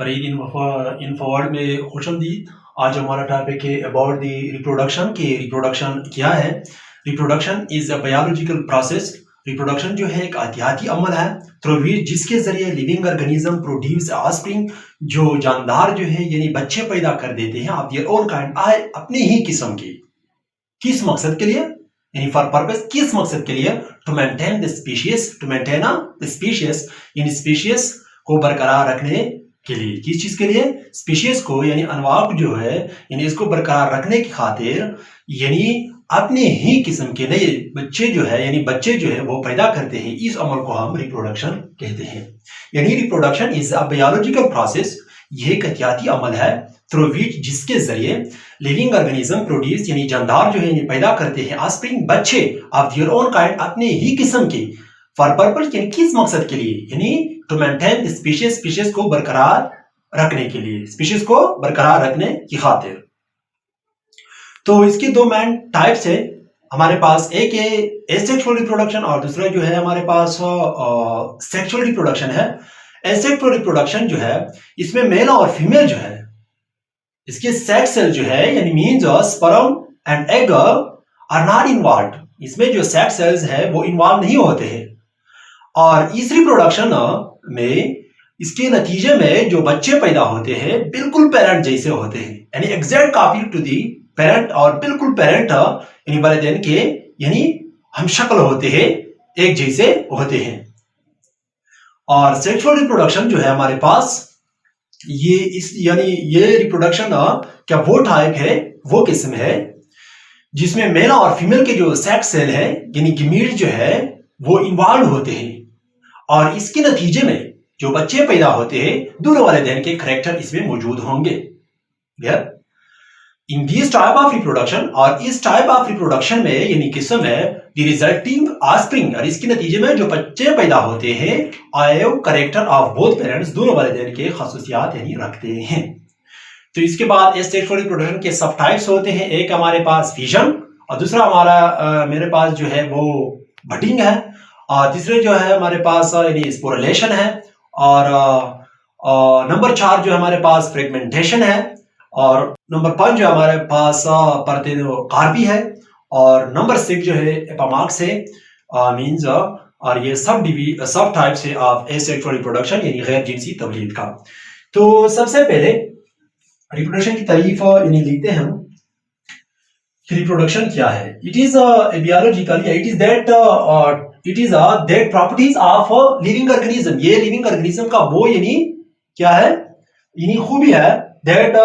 फरीद इन्फोवर्ल्ड में खुशामदीद। आज हमारा टॉपिक है अबाउट द रिप्रोडक्शन के रिप्रोडक्शन क्या है। Reproduction is a biological process. Reproduction जो है एक अहतियाती अमल है थ्रू व्हिच जिसके जरिए लिविंग ऑर्गेनिज्म प्रोड्यूस ऑफस्प्रिंग, जो जानदार जो है यानी बच्चे पैदा कर देते हैं ऑफ देयर ओन काइंड, अपनी ही किस्म के। किस मकसद के लिए, यानी फॉर पर्पस, किस मकसद के लिए? To maintain the species, to maintain the species, यानी स्पीशीज को बरकरार रखने के लिए। किस चीज के लिए? स्पीशीज को यानी अनवा जो है यानी इसको बरकरार रखने की खातिर, यानी अपने ही किस्म के नए बच्चे जो है यानी बच्चे जो है वो पैदा करते हैं। इस अमल को हम रिप्रोडक्शन कहते हैं। यानी reproduction is a biological process, यह एक एहतियाती अमल है थ्रू व्हिच जिसके जरिए लिविंग ऑर्गेनिज्म प्रोड्यूस, यानी जानदार जो है यानी पैदा करते हैं ऑफस्प्रिंग, बच्चे ऑफ देयर ओन काइंड, अपने ही किस्म के। फॉर पर्पस, यानी किस मकसद के लिए? यानी to maintain the species, species को बरकरार रखने के लिए, स्पीशीज को बरकरार रखने की खातिर। तो इसकी दो मेन टाइप्स है हमारे पास, एक है एसेक्सुअल रिप्रोडक्शन और दूसरा जो है हमारे पास सेक्सुअल रिप्रोडक्शन है। एसेक्सुअल रिप्रोडक्शन जो है इसमें मेल और फीमेल जो है इसके सेक्स सेल जो है यानी means sperm and egg are not involve. इसमें जो सेक्स सेल्स है वो इन्वॉल्व नहीं होते हैं। और इस रिप्रोडक्शन में इसके नतीजे में जो बच्चे पैदा होते हैं बिल्कुल पेरेंट जैसे होते हैं, यानी exact copy to the parent, और बिल्कुल पेरेंट यानी वालिदैन के यानी हम शक्ल होते हैं, एक जैसे होते हैं। और सेक्सुअल रिप्रोडक्शन जो है हमारे पास ये इस यानी ये रिप्रोडक्शन क्या वो टाइप है, वो किस्म है जिसमें मेल और फीमेल के जो सेक्स सेल है यानी गमीट जो है वो इन्वॉल्व होते हैं, और इसके नतीजे में जो बच्चे पैदा होते हैं दोनों वालिदैन के करैक्टर इसमें मौजूद होंगे। Clear? In this type of reproduction, और इस टाइप ऑफ रिप्रोडक्शन में यानी किस्म है द रिजल्टिंग ऑफस्प्रिंग, और इसके नतीजे में जो बच्चे पैदा होते हैं आयो करेक्टर ऑफ बोथ पेरेंट्स, दोनों वालिदैन के खासियत यानी रखते हैं। तो इसके बाद इस सेक्सुअल रिप्रोडक्शन के सब टाइप्स होते हैं। एक हमारे पास फिजन, और दूसरा हमारा मेरे पास जो है वो बडिंग है, और तीसरे जो है हमारे पास यानी स्पोरुलेशन है, और नंबर 4 जो हमारे पास फ्रेगमेंटेशन है, और नंबर 5 जो हमारे पास कार्पी है, और नंबर 6 जो है एपामार्क्स है, मींस और ये सब टाइप्स है ऑफ एसेक्सुअल रिप्रोडक्शन यानी गैर जिनसी तवलीद का। तो सबसे पहले रिप्रोडक्शन की तारीफ यानी लिखते हैं हम। रिप्रोडक्शन क्या है? It is biological, it is that properties of living organism, ये लिविंग ऑर्गेनिज्म का वो यानी क्या है, यानी खूबी है दैट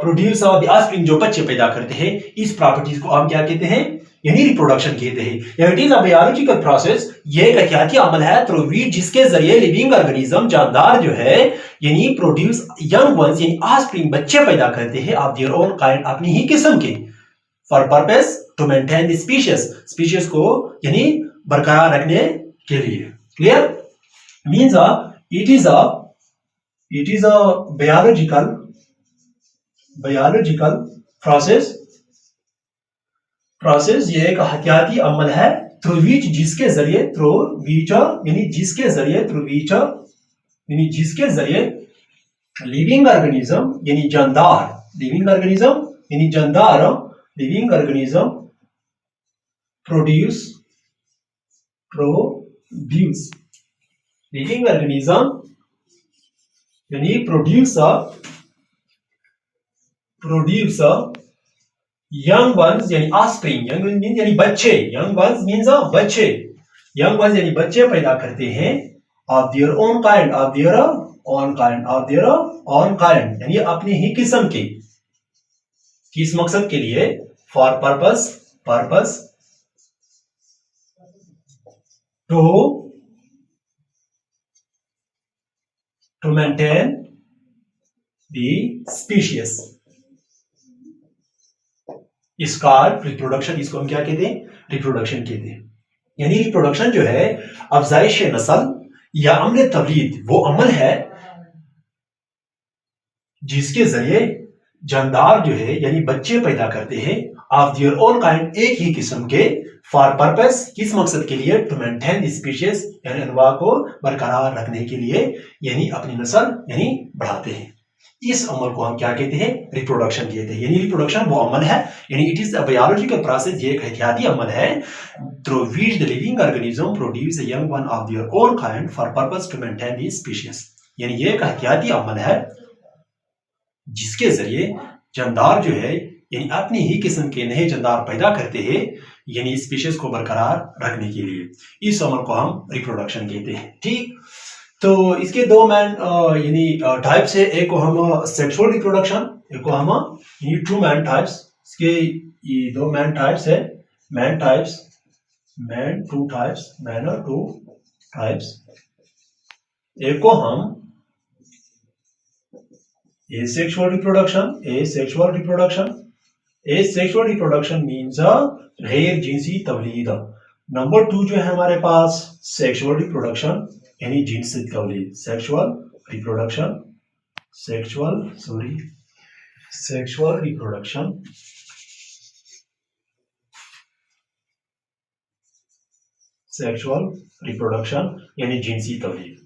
प्रोड्यूस द ऑफस्प्रिंग, जो बच्चे पैदा करते हैं। इस प्रॉपर्टीज को हम क्या कहते हैं, यानी रिप्रोडक्शन कहते हैं। It is a biological process, ये एक एहतियाती अमल है थ्रू व्हिच जिसके जरिए लिविंग ऑर्गेनिज्म जानदार जो है यानी प्रोड्यूस यंग वंस, यानी ऑफस्प्रिंग बच्चे पैदा करते हैं ऑफ देयर ओन काइंड, अपनी ही किस्म के। For purpose to maintain the species, species को यानी बरकरार रखने के लिए। Clear? Means it is a biological process, ये एक हथियाती अमल है थ्रू व्हिच जिसके जरिए लिविंग ऑर्गेनिज्म यानी जानदार, living organism produce living organism यानी प्रोड्यूस यंग वंस यानी ऑफस्प्रिंग, यंग मींस यानी बच्चे, यंग वंस मींस बच्चे, यंग वंस यानी बच्चे पैदा करते हैं ऑफ देयर ओन काइंड, यानी अपनी ही किस्म के। किस मकसद के लिए? For purpose to maintain the species. इसका रिप्रोडक्शन, इसको हम क्या कहते हैं? रिप्रोडक्शन कहते हैं। यानी रिप्रोडक्शन जो है अफजाइश नस्ल या अमल तवलीद वो अमल है जिसके जरिए जानदार जो है यानी बच्चे पैदा करते हैं ऑफ देयर ओन काइंड, एक ही किस्म के, फॉर पर्पस, किस मकसद के लिए, टू मेंटेन द स्पीशीज यानी अनवा को बरकरार रखने के लिए, यानी अपनी नस्ल यानी बढ़ाते हैं। इस अमल को हम क्या कहते हैं, रिप्रोडक्शन कहते हैं। यानी रिप्रोडक्शन वो अमल है, यानी it is a biological process, ये एक एहतियाती अमल है through which the living organism produce a young one of their own kind for purpose to maintain the species. यानी ये एक एहतियाती अमल है जिसके जरिए जानदार जो है यानी अपनी ही किस्म के नए जानदार पैदा करते हैं, यानी स्पीशीज को बरकरार रखने के लिए। इस अमल को हम रिप्रोडक्शन कहते हैं। ठीक, तो इसके दो मैन यानी टाइप्स है, एक को हम सेक्सुअल रिप्रोडक्शन, एक को हम यानी टू मैन टाइप्स। इसके ये दो मैन टाइप्स है, man types, man two types, man और टू टाइप्स। एक को हम asexual reproduction, asexual reproduction, asexual reproduction means गैर जिनसी तवलीद। नंबर 2 जो है हमारे पास सेक्सुअल रिप्रोडक्शन यानी जिनसी तवलीद, sexual reproduction, sexual reproduction, sexual reproduction यानी जिनसी तवलीद।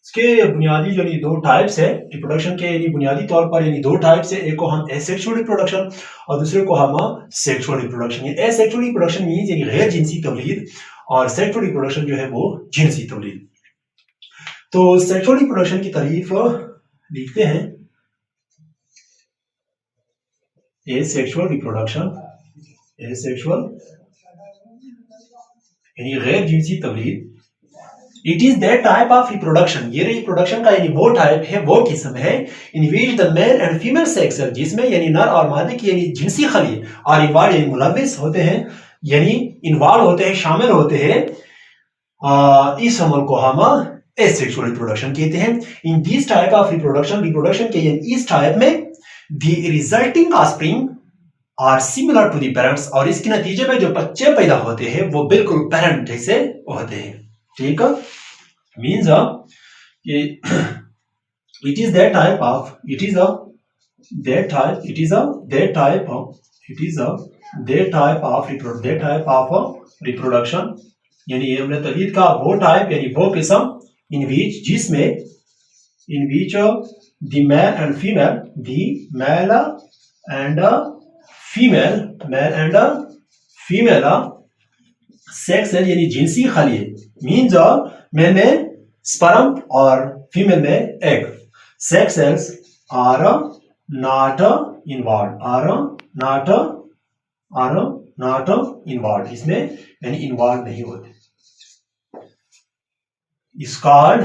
इसके बुनियादी जो दो टाइप्स है रिप्रोडक्शन के, यानी बुनियादी तौर पर यानी दो टाइप्स है, एक को हम एसेक्सुअल रिप्रोडक्शन और दूसरे को हम sexual reproduction. Asexual reproduction means यानी गैर जिनसी तवलीद और सेक्सुअल रिप्रोडक्शन जो है वो जिनसी तवलीद। तो सेक्सुअल रिप्रोडक्शन की तारीफ लिखते हैं, एसेक्सुअल रिप्रोडक्शन, एसेक्सुअल यानी गैर जिनसी तवलीद। It is that type of reproduction, ये रिप्रोडक्शन का यानी वो टाइप है, वो किस्म है, in which the male and female sex, जिसमें यानी नर और मादे की यानी जिनसी खली और इन्वॉल्व यानी मुलविस होते हैं, यानी इन्वॉल्व होते हैं, शामिल होते हैं। इस अमल को हम एसेक्सुअल रिप्रोडक्शन कहते हैं। In this type of reproduction, reproduction के इस टाइप में the resulting offspring are similar to the parents, और इसके नतीजे में जो बच्चे पैदा होते हैं वो बिल्कुल पेरेंट जैसे होते हैं। ठीक है, means it is that type of, it is that type, it is that type of, it is that type of reproduction, यानी हमने तवलीद का वो टाइप यानी वो किस्म इन विच, जिसमें in which the male and female, the male and female, male and female sex यानी जिनसी खली, मीन्स मेल में स्पर्म और फीमेल में egg, sex cells are not involve, are not involve, इसमें यानी इन्वॉल्व नहीं होते। Is called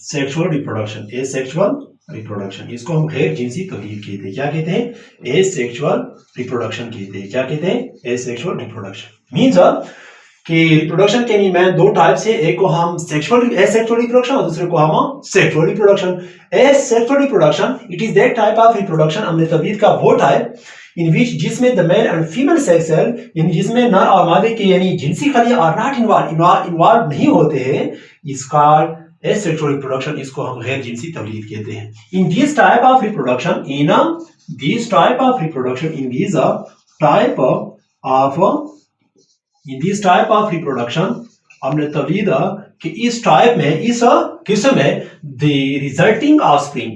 sexual reproduction, asexual reproduction. इसको हम गैर जिनसी तवलीद कहते हैं। क्या कहते हैं? एसेक्सुअल रिप्रोडक्शन कहते हैं। क्या कहते हैं? Asexual reproduction. मींस कि रिप्रोडक्शन के लिए मैं दो टाइप्स है, एक को हम एसेक्सुअल रिप्रोडक्शन और दूसरे को हम sexual reproduction. Asexual reproduction it is that type of reproduction, हमने तवलीद का वो टाइप इन विच जिसमें the male and female sex cell, यानी जिसमें नर और मादे के यानी जिनसी खलियां और नॉट इन्वॉल्व नहीं होते हैं, इस कॉल्ड asexual reproduction। इसको हम गैर जिनसी तवलीद कहते हैं। In this type of reproduction, हमने तवलीद कि इस टाइप में, इस किस्म में द रिजल्टिंग ऑफस्प्रिंग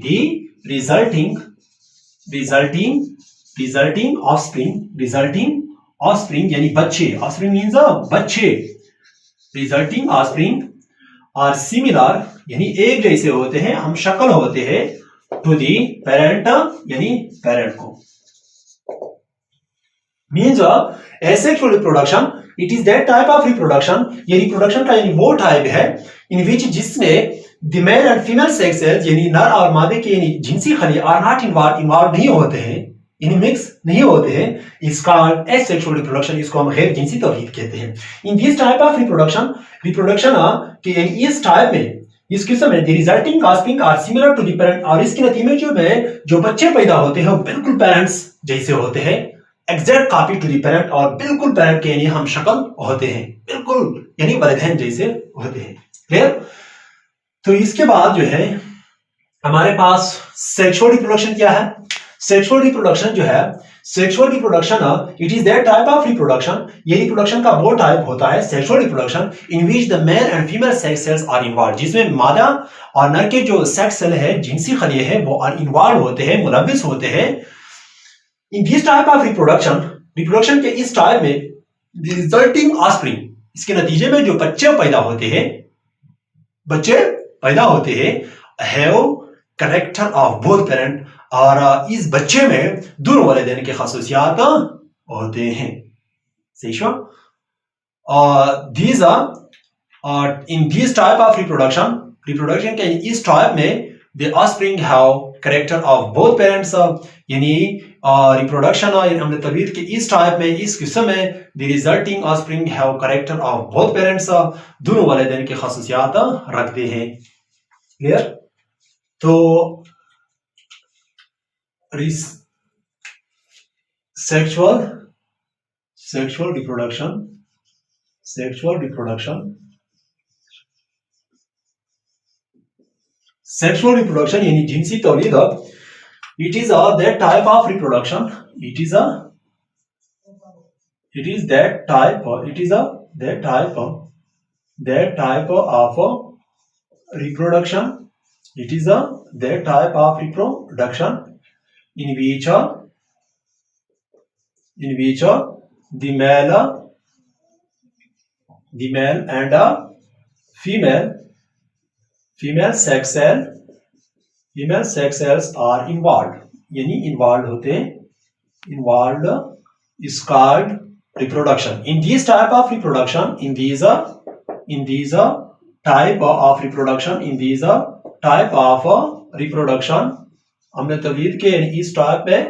यानी बच्चे, ऑफस्प्रिंग मींस बच्चे, रिजल्टिंग ऑफस्प्रिंग और सिमिलर यानी एक जैसे होते हैं, हम शक्ल होते हैं, टू दी पेरेंट यानी पेरेंट को। Means asexual reproduction it is that type of reproduction, ये रिप्रोडक्शन का यानी वो टाइप है इन विच जिसमें the male and female sex यानी नर और मादे के यानी जिनसी खलियां आर नॉट इन्वॉल्व नहीं होते हैं, यानी मिक्स नहीं होते हैं, इसका एसेक्सुअल रिप्रोडक्शन, इसको हम गैर जिनसी तवलीद कहते हैं। In this type of reproduction के इस टाइप में, इस किस्म में the resulting offspring are similar to the parent, और इसके नतीजे में जो बच्चे पैदा होते हैं वो बिल्कुल पेरेंट्स जैसे होते हैं, exact copy to the parent, और बिल्कुल पेरेंट के यानी हम शक्ल होते हैं, बिल्कुल यानी वालिदैन जैसे होते हैं। क्लियर? तो इसके बाद जो है हमारे पास सेक्सुअल रिप्रोडक्शन क्या है? सेक्सुअल रिप्रोडक्शन जो है, sexual reproduction it is that type of reproduction, ये रिप्रोडक्शन का वो टाइप होता है sexual reproduction in which the male and female sex cells are involve, जिसमें मादा और नर के जो सेक्स सेल है, जिनसी खलिए हैं, वो इन्वॉल्व होते हैं, मुलविस होते हैं। In this type of reproduction, reproduction के इस टाइप में द रिजल्टिंग ऑफस्प्रिंग, इसके नतीजे में जो बच्चे पैदा होते हैं, have character of both parent, और इस बच्चे में दोनों वालिदैन के खसूसियात होते हैं। सही these are in this type of reproduction के इस टाइप में the offspring have character of both parents, यानी रिप्रोडक्शन हमने तबीयत के इस टाइप में, इस किस्म में the resulting offspring have character of both parents, दोनों वालिदैन के खसूसियात रखते हैं। क्लियर? तो sexual reproduction यानी जिनसी तौलीद, it is that type of reproduction, it is that type of reproduction, it is that type of reproduction in which the male and female sex cells are involved, यानी involved होते हैं, involved is called reproduction. In these type of reproduction, in these type of reproduction, हमने तवलीद के यानी इस type में,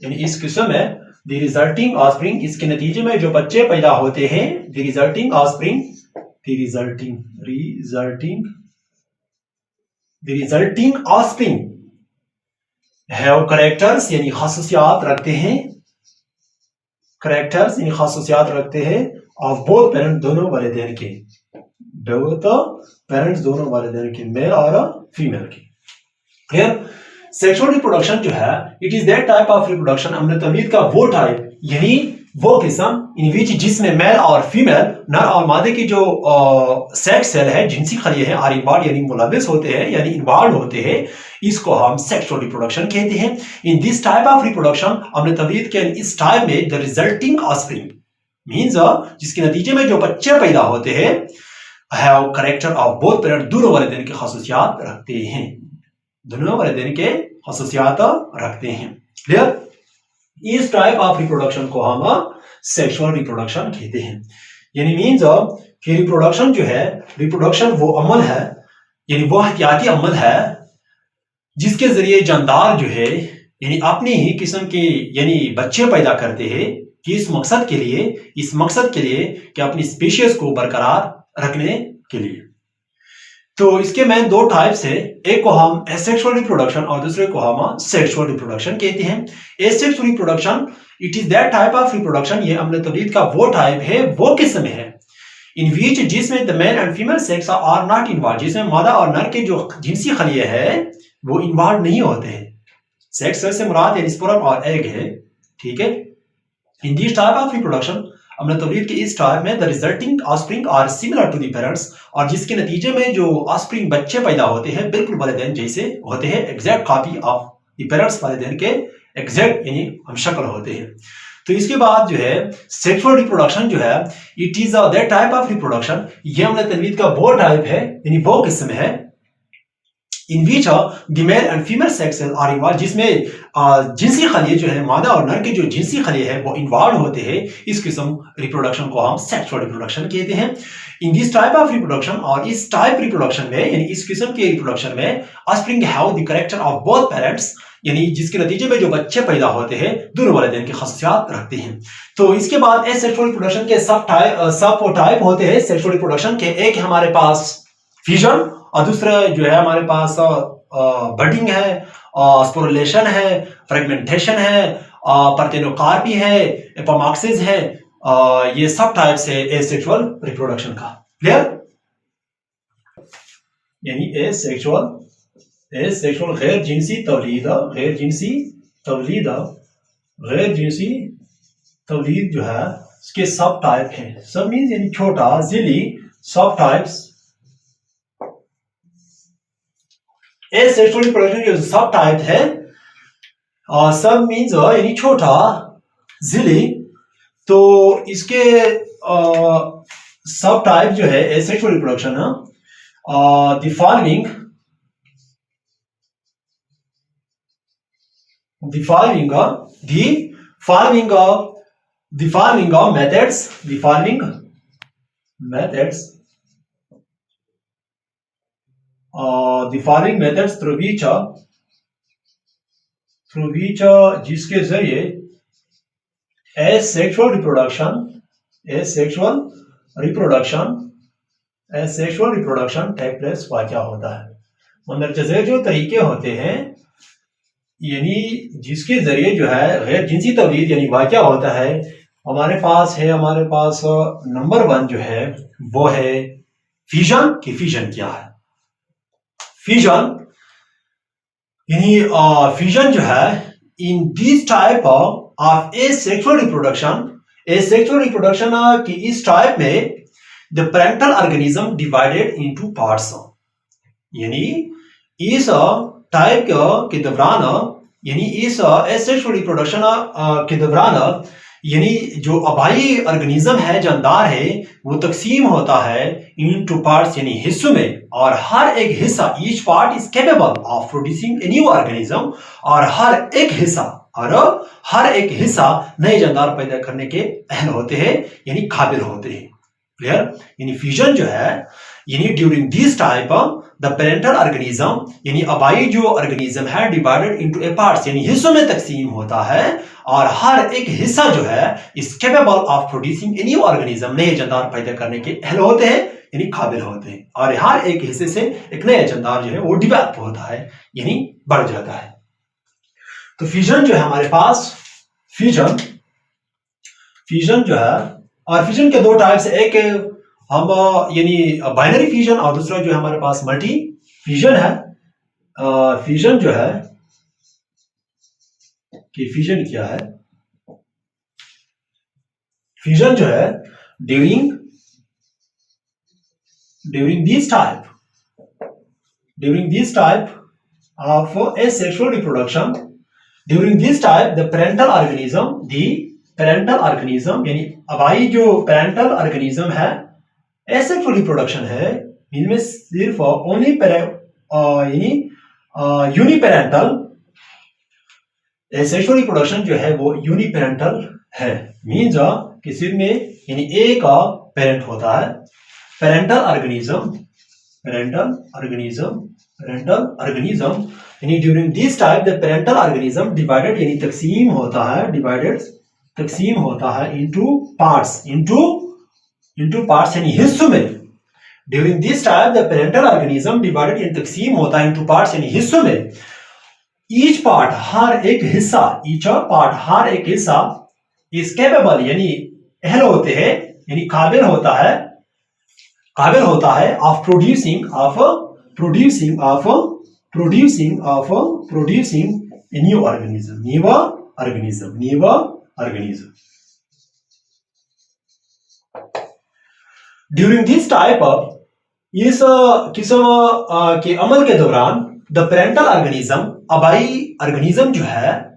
यानी इस किस्म में the resulting offspring, इसके नतीजे में जो बच्चे पैदा होते हैं, the resulting offspring have characters यानी खासियत रखते हैं, characters यानी खासियत रखते हैं of both parents, दोनों वालिदैन के, both parents दोनों वालिदैन के, मेल और फीमेल के। क्लियर? सेक्सुअल रिप्रोडक्शन जो है, it is that type of reproduction, हमने तबीयत का वो टाइप, यानी वो किस्म इन विच जिसमें मेल और फीमेल, नर और मादे की जो सेक्स सेल है, जिनसी खलिए हैं, आर इन्वॉल्व यानी मुलविस होते हैं, यानी इन्वॉल्व होते हैं, इसको हम सेक्सुअल रिप्रोडक्शन कहते हैं। In this type of reproduction, हमने तबीयत के इस टाइप में द रिजल्टिंग ऑफस्प्रिंग मींस, जिसके नतीजे में जो बच्चे पैदा होते हैं, have character of both parent, दोनों वालिदैन की खसूसियात रखते हैं, दोनों वालिदैन के खसूसियात रखते हैं। क्लियर? इस टाइप ऑफ रिप्रोडक्शन को हम सेक्सुअल रिप्रोडक्शन कहते हैं। यानी मींस कि रिप्रोडक्शन जो है, रिप्रोडक्शन वो अमल है, यानी वो हयाती अमल है, जिसके जरिए जानदार जो है, यानी अपनी ही किस्म के यानी बच्चे पैदा करते हैं, कि इस मकसद के लिए कि अपनी स्पीशीज को बरकरार रखने के लिए। तो इसके में दो टाइप्स है, एक को हम एसेक्सुअल रिप्रोडक्शन और दूसरे को हम सेक्सुअल रिप्रोडक्शन कहते हैं। Asexual reproduction it is that type of reproduction, ये अमल तौलीद का वो टाइप है, वो किस्म है, इन विच जिसमें the male and female sex are not involve, जिसमें मादा और नर के जो जिनसी खलिए है वो इन्वॉल्व नहीं होते हैं। सेक्स से मुराद यानी स्पर्म और एग है। ठीक है? In this type of reproduction, हमने तौलीद के इस टाइप में the resulting offspring are similar to the parents, और जिसके नतीजे में जो ऑफस्प्रिंग बच्चे पैदा होते हैं बिल्कुल वालिदैन जैसे होते हैं, exact copy of the parents, वालिदैन के एग्जैक्ट यानी हम शक्ल होते हैं। तो इसके बाद जो है सेक्सुअल रिप्रोडक्शन जो है, it is that type of reproduction, ये हमने तौलीद का वो टाइप है, यानी वो किस्म है, in which the male and female sex cell are involve, जिसमें जिनसी खलिए जो है, मादा और नर के जो जिनसी खलिए है वो इन्वॉल्व होते हैं। इस किस्म रिप्रोडक्शन को हम सेक्सुअल रिप्रोडक्शन कहते हैं। In this type of reproduction, और इस टाइप रिप्रोडक्शन में, यानी इस किस्म के रिप्रोडक्शन में, offspring have the character of both parents, यानी जिसके नतीजे में जो बच्चे पैदा होते हैं दोनों वालिदैन की खसूसियात रखते हैं। तो इसके बाद सेक्सुअल रिप्रोडक्शन के सब टाइप होते हैं सेक्सुअल रिप्रोडक्शन के। एक हमारे पास फिजन, और दूसरा जो है हमारे पास बडिंग है, स्पोरुलेशन है, फ्रेगमेंटेशन है, पार्थेनोकार्पी है, एपोमॉक्सिस है, ये सब टाइप्स है एसेक्सुअल रिप्रोडक्शन का। क्लियर? यानी एसेक्सुअल गैर जिनसी तवलीद, गैर जिनसी तवलीद जो है इसके सब टाइप हैं। सब मीन्स यानी छोटा, जिली, सब टाइप्स। एसेक्सुअल रिप्रोडक्शन जो सब टाइप है, सब मीन्स यानी छोटा, जिली, तो इसके सब टाइप जो है asexual reproduction, the following methods through which जिसके जरिए asexual reproduction take place वाक़या होता है। मंदरजा जो तरीके होते हैं यानी जिसके जरिए जो है गैर जिनसी तवलीद यानी वाक़या होता है, हमारे पास नंबर 1 जो है वो है फ्यूजन। कि फ्यूजन क्या है? फ्यूजन यानी फ्यूजन जो है in this type of asexual reproduction की इस टाइप में the parental organism divided into parts, यानी इस टाइप के दौरान यानी इस एसेक्सुअल रिप्रोडक्शन के दौरान यानी जो आबाई ऑर्गेनिज्म है, जानदार है, वो तकसीम होता है इनटू पार्ट्स यानी हिस्सों में, और हर एक हिस्सा each part is capable of producing a new organism, और हर एक हिस्सा नए जानदार पैदा करने के अहल होते हैं यानी काबिल होते हैं। क्लियर? यानी फ्यूजन जो है यानी during this type the parental organism यानी आबाई जो ऑर्गेनिज्म है डिवाइडेड इनटू ए पार्ट्स यानी हिस्सों में तकसीम होता है, और हर एक हिस्सा जो है is capable of producing a new organism, नए जानदार पैदा करने के अहल होते हैं यानी काबिल होते हैं, और हर एक हिस्से से एक नया जानदार जो है वो डेवलप होता है यानी बढ़ जाता है। तो फ्यूजन जो है हमारे पास फ्यूजन जो है, और फ्यूजन के 2 टाइप्स, एक हम यानी बाइनरी फ्यूजन और दूसरा जो है हमारे पास मल्टी फ्यूजन है। फ्यूजन जो है कि फ्यूजन क्या है? फ्यूजन जो है during this type of asexual reproduction, during this type the parental organism यानी आबाई जो पेरेंटल ऑर्गेनिज्म है, एसेक्सुअल रिप्रोडक्शन है, इनमें सिर्फ ओनली यानी यूनिपेरेंटल एसेक्सुअल रिप्रोडक्शन जो है वो यूनिपेरेंटल है, मीन्स कि सिर्फ में यानी एक पेरेंट होता है। पेरेंटल ऑर्गेनिज्म यानी during this type the parental organism divided यानी तकसीम होता है इनटू पार्ट्स यानी हिस्सों में। During this type the parental organism divided यानी तकसीम होता है इनटू पार्ट्स यानी हिस्सों में। ईच पार्ट हर एक हिस्सा इज कैपेबल यानी अहल होते हैं यानी काबिल होता है of producing a new organism. During this type इस किस्म के अमल के दौरान द पेरेंटल ऑर्गेनिज्म आबाई ऑर्गेनिज्म जो है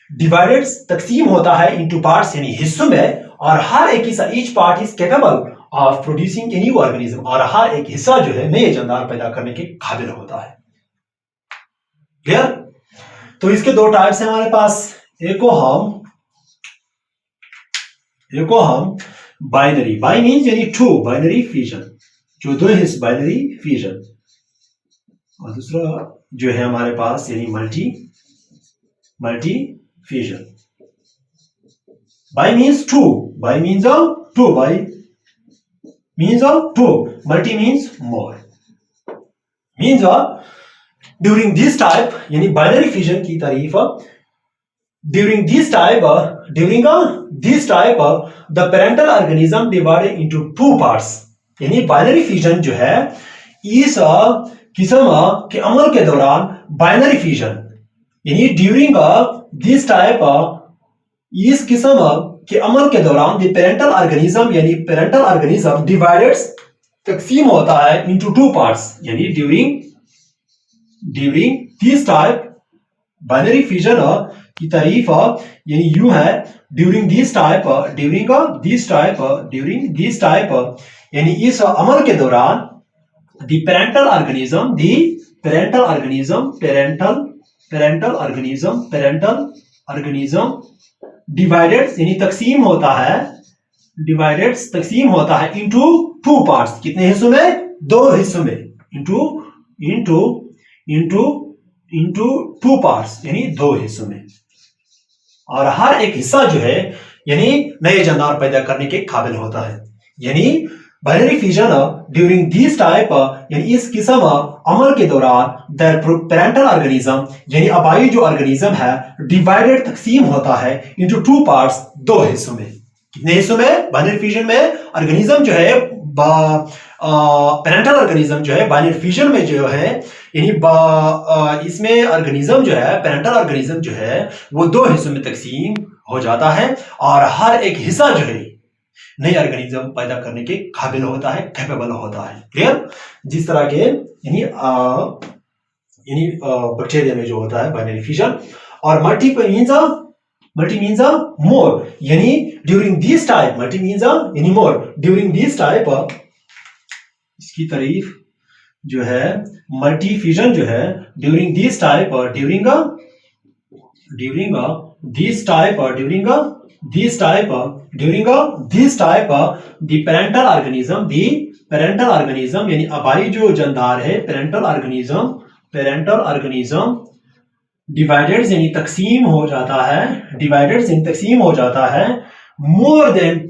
डिवाइडेड तकसीम होता है इनटू पार्ट्स यानी हिस्सों में, और हर एक हिस्सा each part is capable of producing a new organism, और हर एक हिस्सा जो है नए जानदार पैदा करने के काबिल होता है। क्लियर? तो इसके 2 टाइप्स हैं हमारे पास, एक को हम बाइनरी, बाई मीन्स यानी 2 बाइनरी फ्यूजन, जो 2 हिस्से बाइनरी फ्यूजन, और दूसरा जो है हमारे पास यानी multi fusion. By means 2, by means 2, multi means more, means during this type यानी बाइनरी फ्यूजन की तारीफ, during this type the parental organism divided into 2 parts यानी बाइनरी फ्यूजन जो है इस किस्म के अमल के दौरान बाइनरी फ्यूजन यानी ड्यूरिंग दिस टाइप इस किस्म के अमल के दौरान द पेरेंटल ऑर्गेनिज्म यानी पेरेंटल ऑर्गेनिज्म डिवाइडेड तकसीम होता है इनटू टू पार्ट्स यानी during this type binary fusion की तारीफ यानी यूं है ड्यूरिंग दिस टाइप यानी इस अमल के दौरान द पेरेंटल ऑर्गेनिज्म डिवाइडेड यानी तकसीम होता है इनटू टू पार्ट्स कितने हिस्सों में दो हिस्सों में इनटू टू पार्ट्स यानी दो हिस्सों में और हर एक हिस्सा जो है यानी नए जानदार पैदा करने के काबिल होता है यानी binary fusion during this type यानी इस किस्म अमल के दौरान द पेरेंटल ऑर्गेनिज्म यानी आबाई जो ऑर्गेनिज्म है डिवाइडेड तकसीम होता है इनटू टू पार्ट्स दो हिस्सों में कितने हिस्सों में बाइनरी फ्यूजन में ऑर्गेनिज्म जो है पेरेंटल ऑर्गेनिज्म जो है बाइनरी फ्यूजन में जो है यानी इसमें ऑर्गेनिज्म जो है पेरेंटल ऑर्गेनिज्म जो है वो दो हिस्सों में तकसीम हो जाता है और हर एक हिस्सा जो है नए ऑर्गेनिज्म पैदा करने के काबिल होता है कैपेबल होता है क्लियर जिस तरह के यानी बैक्टीरिया में जो होता है बाइनरी फ्यूजन और मल्टी मीन्स मोर यानी during this type multi means यानी मोर ड्यूरिंग दिस टाइप इसकी तारीफ जो है मल्टी फ्यूजन जो है during this type the parental organism यानी आबाई जो जानदार है पेरेंटल ऑर्गेनिज्म डिवाइडेड यानी तकसीम हो जाता है मोर देन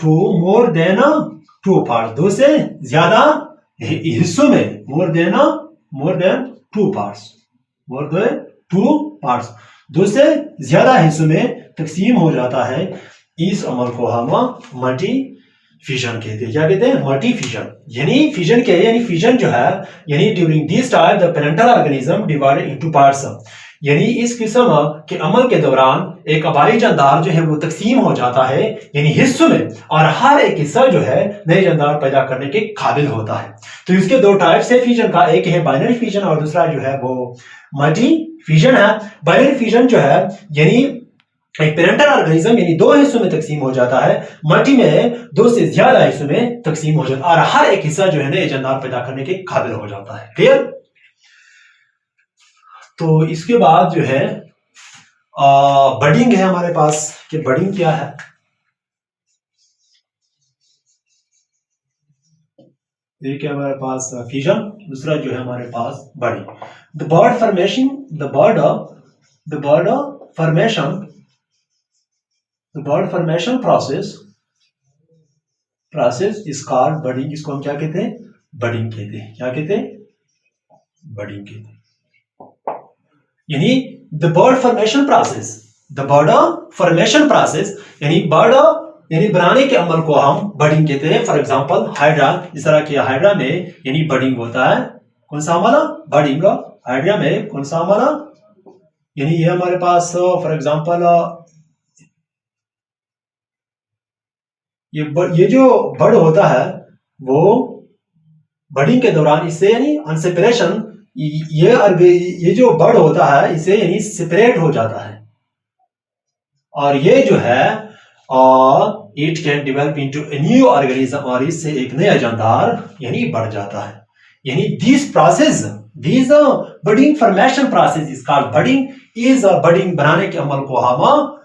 टू पार्ट्स दो से ज्यादा हिस्सों में मोर देन टू पार्ट्स दो से ज्यादा हिस्सों में तकसीम हो जाता है इस अमल को हम मल्टी फ्यूजन कहते हैं क्या कहते हैं मल्टी फ्यूजन यानी फ्यूजन जो है यानी during this type the parental organism divided into parts यानी इस किस्म के अमल के दौरान एक आबाई जानदार जो है वो तकसीम हो जाता है यानी हिस्सों में और हर एक हिस्सा जो है नए जानदार पैदा करने के काबिल होता है तो इसके दो टाइप्स है फ्यूजन का एक है बाइनरी फ्यूजन और दूसरा जो है वो मल्टी फ्यूजन है बाइनरी फ्यूजन जो है यानी एक पेरेंटल ऑर्गेनिज्म यानी दो हिस्सों में तकसीम हो जाता है मल्टी में दो से ज्यादा हिस्सों में तकसीम हो जाता है और हर एक हिस्सा जो है नए जानदार पैदा करने के काबिल हो जाता है क्लियर तो इसके बाद जो है बडिंग है हमारे पास कि बडिंग क्या है एक है हमारे पास फ्यूजन दूसरा जो है हमारे पास budding the bud formation process is called budding इसको हम क्या कहते हैं बडिंग कहते हैं क्या कहते हैं बडिंग कहते हैं यानी द बर्ड फॉर्मेशन प्रोसेस यानी बनाने के अमल को हम बडिंग कहते हैं फॉर एग्जांपल हाइड्रा इस तरह के हाइड्रा में यानी बडिंग होता है कौन सा हमारा बडिंग हाइड्रा में कौन सा हमारा यानी ये हमारे पास फॉर एग्जांपल ये जो बर्ड होता है वो बडिंग के दौरान इससे यानी अनसेपरेशन ये जो बर्ड होता है इसे यानी सेपरेट हो जाता है और ये जो है it can develop into a new organism और इससे एक नया जानदार यानी बढ़ जाता है यानी this budding formation process is called budding बनाने के अमल को हम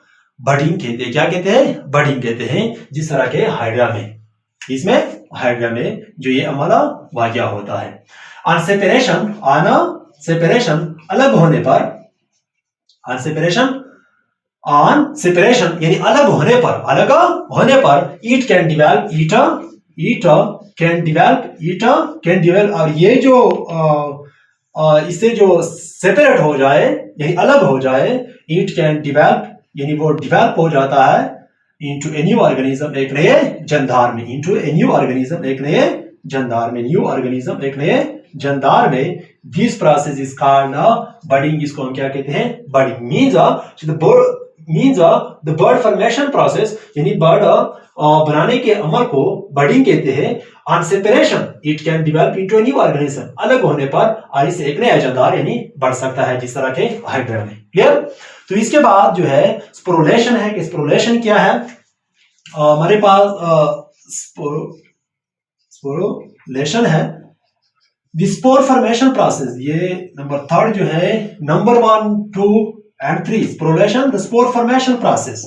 बडिंग कहते हैं क्या कहते हैं बडिंग कहते हैं जिस तरह के हाइड्रा में जो ये अमल वाक़या होता है ऑन सेपरेशन अलग होने पर यानी अलग होने पर इट कैन डेवलप और ये जो इससे जो सेपरेट हो जाए यानी अलग हो जाए इट कैन डेवलप यानी वो डेवलप हो जाता है इनटू ए न्यू ऑर्गेनिज्म एक नए जानदार में न्यू ऑर्गेनिज्म एक नए जानदार में, this process is called budding. इसको हम क्या कहते हैं? Budding means the bud formation process, यानी बर्ड बनाने के अमल को बर्डिंग कहते हैं। On separation it can develop into a new organism, अलग होने पर और से एक नया जानदार यानी बढ़ सकता है, जिस तरह के हाइड्रा में। क्लियर? तो इसके बाद जो है स्पोरुलेशन है कि स्पोरुलेशन क्या है? हमारे पास स्पोरुलेशन है द स्पोर फॉर्मेशन प्रोसेस। ये नंबर थर्ड जो है, number 1, 2 and 3 sporulation, the spore formation process.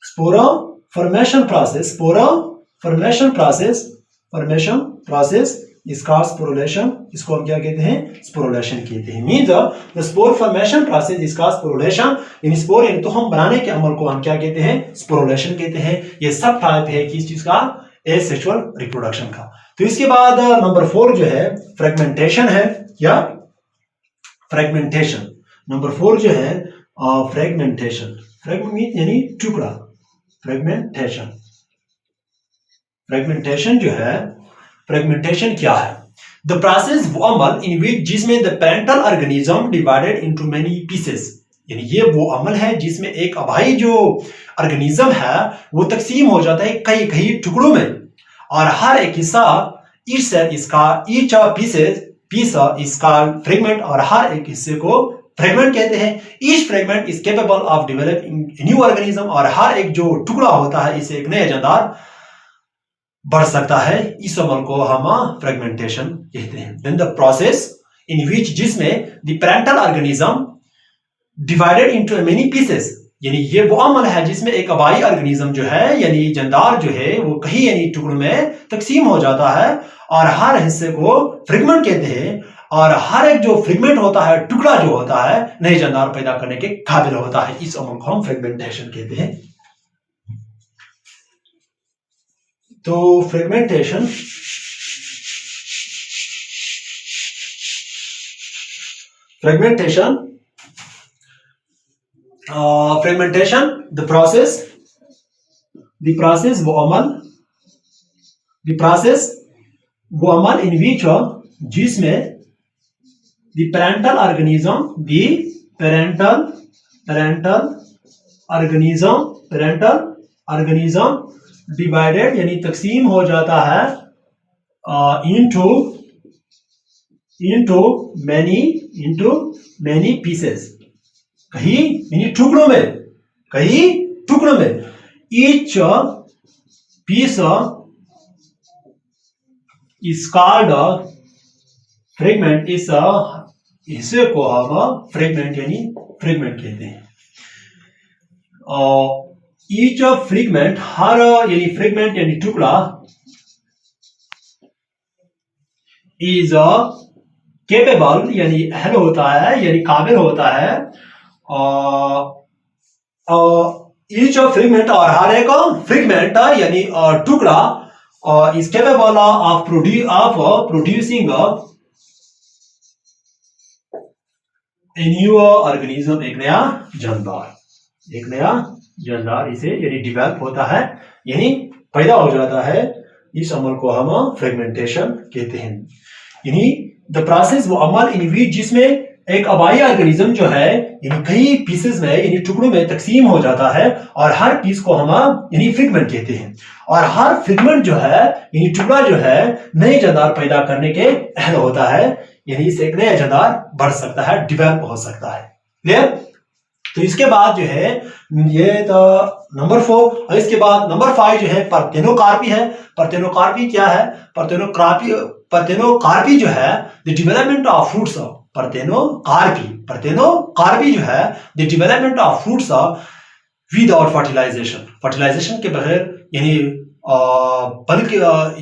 स्पोरो formation process, formation process इसका स्पोरुलेशन, इसको हम क्या कहते हैं? स्पोरुलेशन कहते हैं। Means the spore formation process इसका स्पोरुलेशन, यानी स्पोर यानी तो हम बनाने के अमल को हम क्या कहते हैं? स्पोरुलेशन कहते हैं। ये सब टाइप है किस चीज का? एसेक्सुअल रिप्रोडक्शन का। तो इसके बाद नंबर 4 जो है फ्रेगमेंटेशन है। क्या? फ्रेगमेंटेशन। नंबर 4 जो है फ्रेगमेंटेशन। फ्रेगमेंट यानी टुकड़ा। फ्रेगमेंटेशन जो है, फ्रेगमेंटेशन क्या है? द प्रोसेस वो अमल इन विच जिसमें the parental organism divided into many pieces, यानी ये वो अमल है जिसमें एक अभाई जो ऑर्गेनिज्म है वो तकसीम हो जाता है कई कई टुकड़ों में, और हर एक हिस्सा each piece is called fragment, और हर एक हिस्से को फ्रेगमेंट कहते हैं। Each fragment is capable of developing new organism, और हर एक जो टुकड़ा होता है इससे एक नया जानदार बढ़ सकता है। इस अमल को हम फ्रेगमेंटेशन कहते हैं। Then the process in which जिसमें the parental organism divided into many pieces, यानी ये वो अमल है जिसमें एक आबाई ऑर्गेनिज्म जो है यानी जानदार जो है वो कहीं यानी टुकड़ों में तकसीम हो जाता है, और हर हिस्से को फ्रेगमेंट कहते हैं, और हर एक जो फ्रेगमेंट होता है, टुकड़ा जो होता है, नए जानदार पैदा करने के काबिल होता है। इस अमल को हम फ्रेगमेंटेशन कहते हैं। तो फ्रेगमेंटेशन द प्रोसेस वो अमल इन विच जिसमें द पेरेंटल ऑर्गेनिज्म डिवाइडेड यानी तकसीम हो जाता है इनटू मैनी पीसेस, कई यानी टुकड़ों में, each piece is called fragment. इस हिस्से को हम फ्रेगमेंट कहते हैं। ईच फ्रेगमेंट, हर यानी फ्रेगमेंट यानी टुकड़ा, इज केपेबल यानी अहल होता है यानी काबिल होता है, ईच फ्रेगमेंट और हर एक फ्रेगमेंट यानी टुकड़ा is capable of producing a new organism, एक नया जानदार इसे यानी डेवलप होता है यानी पैदा हो जाता है। इस अमल को हम फ्रेगमेंटेशन कहते हैं। यानी द प्रोसेस वो अमल इन विच जिसमें एक आबाई ऑर्गेनिज्म जो है यानी कई पीसेस में यानी टुकड़ों में तकसीम हो जाता है, और हर पीस को हम यानी फ्रेगमेंट कहते हैं, और हर फ्रेगमेंट जो है यानी टुकड़ा जो है नए जानदार पैदा करने के अहल होता है, यानी इससे एक नया जानदार बढ़ सकता है, डेवलप हो सकता है। क्लियर? तो इसके बाद जो है ये तो नंबर 4, और इसके बाद नंबर 5 जो है पार्थेनोकार्पी है। पार्थेनोकार्पी क्या है? पार्थेनोकार्पी जो है the development of fruits. Parthenocarpy जो है the development of fruits without fertilisation के बगैर, यानी बल्कि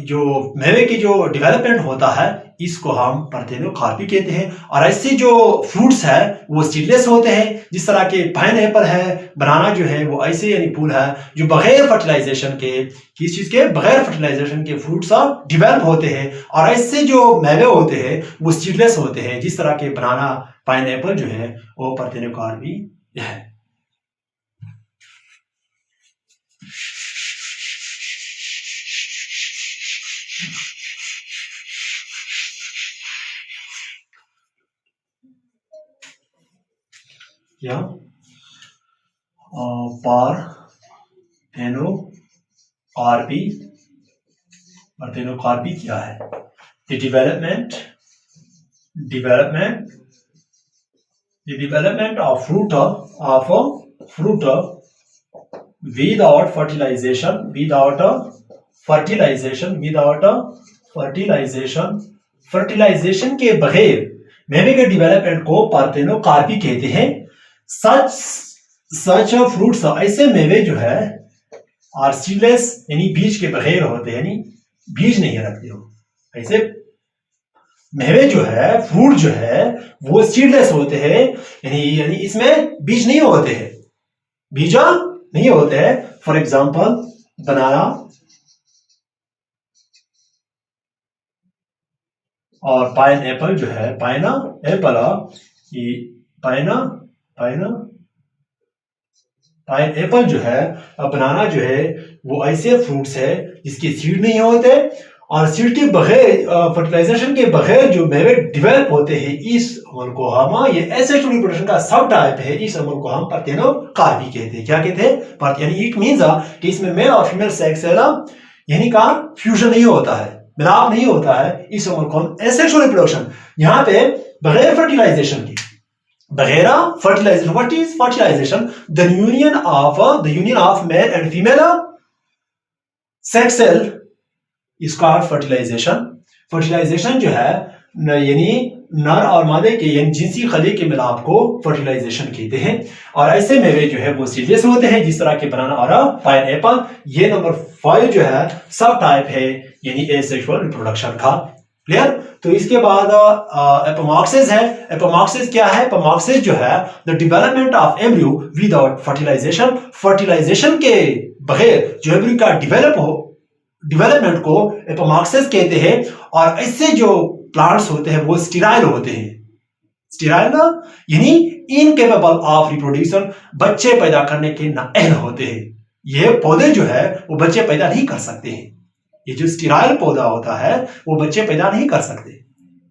जो मेवे की जो डेवलपमेंट होता है इसको हम पार्थेनोकार्पी कहते हैं। और ऐसे जो फ्रूट्स है वो सीडलेस होते हैं, जिस तरह के पाइनएप्पल है, बनाना जो है वो ऐसे यानी फूल है जो बगैर फर्टिलाइजेशन के, किस चीज के? बगैर फर्टिलाइजेशन के फ्रूट्स डेवलप होते हैं, और ऐसे जो मेवे होते हैं वो सीडलेस होते हैं, जिस तरह के बनाना, पाइनएप्पल जो है वो पार्थेनोकार्पी है। क्या पार्थेनोकार्पी पार्थेनोकार्पी क्या है? The development of fruit without fertilization के बगैर मेवे के डेवलपमेंट को पार्थेनोकार्पी कहते हैं। सच फ्रूट्स, ऐसे मेवे जो है आर सीडलेस, यानी बीज के बगैर होते हैं, यानी बीज नहीं रखते हो। ऐसे मेवे जो है, फ्रूट जो है वो सीडलेस होते हैं, यानी इसमें बीज नहीं होते हैं, बीजा नहीं होते हैं। फॉर एग्जाम्पल बनाना और पाइन एप्पल जो है, पाइन एप्पल जो है, बनाना जो है, वो ऐसे फ्रूट्स है जिसके सीड नहीं होते, और सीड के बगैर फर्टिलाइजेशन के बगैर जो मेवे डेवलप होते हैं, इस अमल को हम, ये एसेक्सुअल रिप्रोडक्शन का सब टाइप है, इस अमल को हम पार्थेनोकार्पी कहते हैं। क्या कहते हैं? यानी इट मींस कि इसमें मेल और फीमेल सेक्स यानी का फ्यूजन नहीं होता है, मिलाप नहीं होता है, इस अमल को हम एसेक्सुअल रिप्रोडक्शन, यहाँ पे बगैर फर्टिलाइजेशन के, बगैर fertilisation. What is fertilisation? The union of male and female sex cell is called fertilisation. Fertilisation जो है यानी नर और मादे के यानी जिनसी खली के मिलाप को फर्टिलाइजेशन कहते हैं। और ऐसे मेवे जो है वो सीडलेस होते हैं, जिस तरह के बनाना और पाइन एप्पल। ये नंबर 5 जो है सब टाइप है, यानी एसेक्सुअल रिप्रोडक्शन का। क्लियर? तो इसके बाद एपोमॉक्सिस है। एपोमॉक्सिस क्या है? एपोमॉक्सिस जो है the development of embryo without fertilisation. Fertilisation के बगैर जो एम्ब्रियो का डेवलपमेंट को एपोमॉक्सिस कहते हैं। और ऐसे जो प्लांट्स होते हैं वो स्टेराइल होते हैं। स्टेराइल यानी इनकेपेबल ऑफ रिप्रोड्यूशन, बच्चे पैदा करने के नाअहल होते हैं। ये पौधे जो है वो बच्चे पैदा नहीं कर सकते हैं। ये जो स्टेराइल पौधा होता है वो बच्चे पैदा नहीं कर सकते।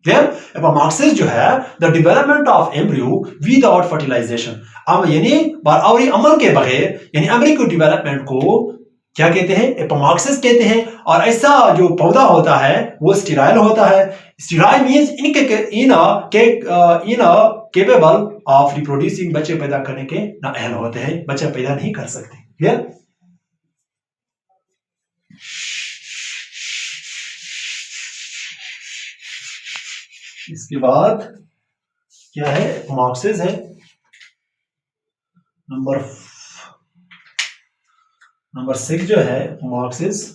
क्लियर? एपोमॉक्सिस जो है the development of embryo without fertilisation, यानी बारआवरी अमल के बगैर, यानी एम्ब्रियो के डेवलपमेंट को क्या कहते हैं? एपोमॉक्सिस कहते हैं। और ऐसा जो पौधा होता है वो स्टेराइल होता है। Sterile means capable of reproducing, बच्चे पैदा करने के नाअहल होते हैं, बच्चे पैदा नहीं कर सकते। क्लियर? इसके बाद क्या है? एपोमॉक्सिस है। नंबर 6 जो है एपोमॉक्सिस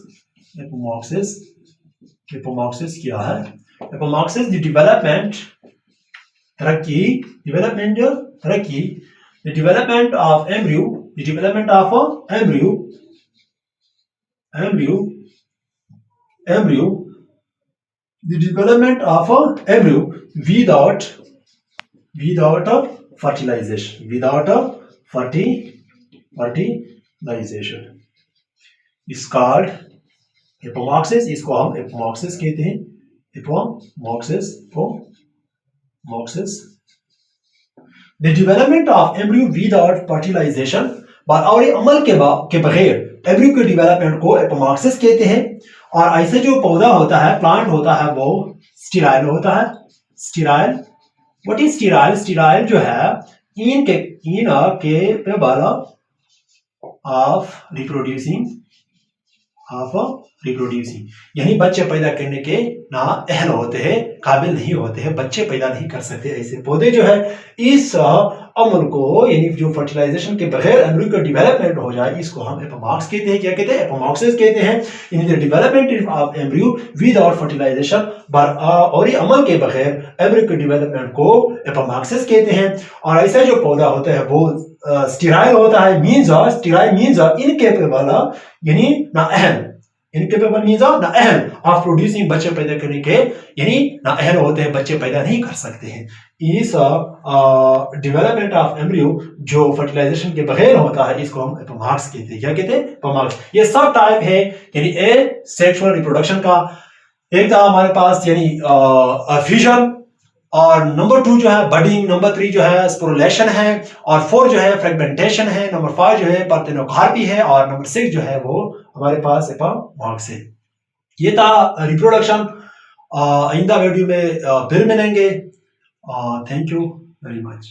क्या है? Apomixis the development of embryo without fertilization is called apomixis. इसको हम एपोमॉक्सिस कहते हैं। Apomixis the development of embryo without fertilisation, और अमल के बगैर एम्ब्रियो के डेवलपमेंट को एपोमॉक्सिस कहते हैं। और ऐसे जो पौधा होता है, प्लांट होता है, वो स्टेराइल होता है। Sterile, what is sterile? Sterile जो है इनकेपेबल ऑफ रिप्रोड्यूसिंग, यानी बच्चे पैदा करने के नाअहल होते हैं, काबिल नहीं होते हैं, बच्चे पैदा नहीं कर सकते। ऐसे पौधे जो है इस अमल को, यानी जो फर्टिलाइजेशन के बगैर एम्ब्रियो का डेवलपमेंट हो जाए, इसको हम एपोमॉक्स कहते हैं। क्या कहते हैं? एपोमॉक्सिस कहते हैं। In the development of embryo without fertilisation, और अमल के बगैर एम्ब्रियो के डेवलपमेंट को एपोमॉक्सिस कहते हैं। और ऐसा जो पौधा होता है वो स्टेराइल होता है। स्टेराइल मींस इनकेपेबल, यानी नाअहल। इनकेपेबल मींस नाअहल ऑफ प्रोड्यूसिंग, बच्चे पैदा करने के यानी नाअहल होते हैं, बच्चे पैदा नहीं कर सकते हैं। इस डेवलपमेंट ऑफ एम्ब्रियो जो फर्टिलाइजेशन के बगैर होता है, इसको हम एपोमॉक्स कहते हैं। क्या कहते हैं? एपोमॉक्स। ये सब टाइप है यानी ए सेक्सुअल रिप्रोडक्शन का। एक था हमारे पास यानी फ्यूजन, और नंबर 2 जो है बडिंग, नंबर 3 जो है स्पोरुलेशन है, और 4 जो है फ्रेगमेंटेशन है, नंबर 5 जो है पार्थेनोकार्पी है, और नंबर 6 जो है वो हमारे पास एपोमॉर्फ्स है। ये था रिप्रोडक्शन। आइंदा वीडियो में फिर मिलेंगे। Thank you very much.